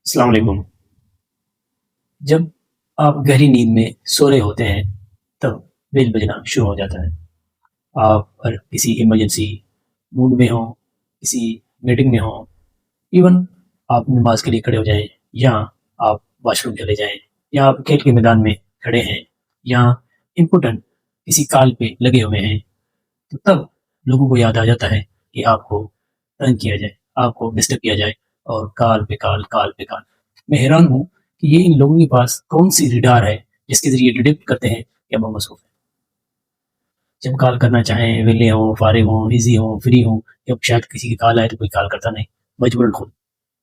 السلام علیکم۔ جب آپ گہری نیند میں سو رہے ہوتے ہیں تب بیل بجنا شروع ہو جاتا ہے۔ آپ اور کسی ایمرجنسی موڈ میں ہوں، کسی میٹنگ میں ہوں، ایون آپ نماز کے لیے کھڑے ہو جائیں، یا آپ واش روم چلے جائیں، یا آپ کھیل کے میدان میں کھڑے ہیں، یا امپورٹنٹ کسی کال پہ لگے ہوئے ہیں، تو تب لوگوں کو یاد آ جاتا ہے کہ آپ کو تنگ کیا جائے، آپ کو ڈسٹرب کیا جائے، اور کال پہ کال، کال پہ کال۔ میں حیران ہوں کہ یہ ان لوگوں کے پاس کون سی ریڈار ہے جس کے ذریعے ڈیٹیکٹ کرتے ہیں کہ اب ہم مصروف ہیں۔ جب کال کرنا چاہیں، ویلے ہوں، فارغ ہوں، ایزی ہوں، فری ہوں، جب شاید کسی کی کال آئے تو کوئی کال کرتا نہیں، مجبوراً خود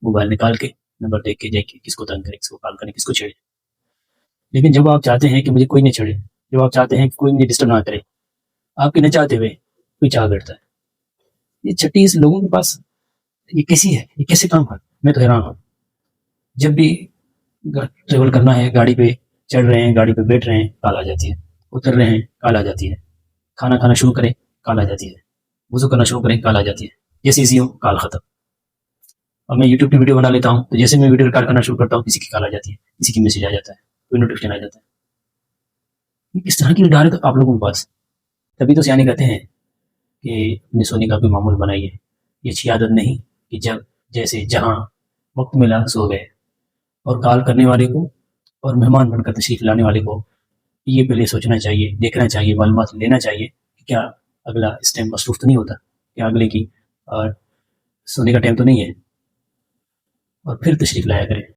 موبائل نکال کے نمبر دیکھ کے جائے کہ کس کو تنگ کرے، کس کو کال کرے، کس کو چھیڑے۔ لیکن جب آپ چاہتے ہیں کہ مجھے کوئی نہ چھیڑے، جب آپ چاہتے ہیں کہ کوئی مجھے ڈسٹرب نہ کرے، آپ کے نہ چاہتے ہوئے کوئی چاہ بیٹھتا ہے۔ یہ چھٹی اس لوگوں کے پاس یہ کیسی ہے، یہ کیسے کام ہے؟ میں تو حیران ہوں۔ جب بھی ٹریول کرنا ہے، گاڑی پہ چڑھ رہے ہیں، گاڑی پہ بیٹھ رہے ہیں، کال آ جاتی ہے، اتر رہے ہیں، کال آ جاتی ہے، کھانا کھانا شروع کریں، کال آ جاتی ہے، وضو کرنا شروع کریں، کال آ جاتی ہے، جیسے ایزی ہو کال ختم۔ اور میں یوٹیوب پہ ویڈیو بنا لیتا ہوں تو جیسے میں ویڈیو ریکارڈ کرنا شروع کرتا ہوں، کسی کی کال آ جاتی ہے، کسی کی میسج آ جاتا ہے، کوئی نوٹیفکیشن آ جاتا ہے۔ اس طرح کی ڈار ہے آپ لوگوں کے پاس۔ تبھی تو سیانے کہتے ہیں کہ اپنے سونے کا بھی معمول بنائیے۔ یہ اچھی عادت نہیں کہ جب جیسے جہاں وقت ملا سو گئے۔ اور کال کرنے والے کو اور مہمان بن کر تشریف لانے والے کو یہ پہلے سوچنا چاہیے، دیکھنا چاہیے، معلومات لینا چاہیے کہ کیا اگلا اس ٹائم مصروف تو نہیں ہوتا، کیا اگلے کی اور سونے کا ٹائم تو نہیں ہے، اور پھر تشریف لایا کرے۔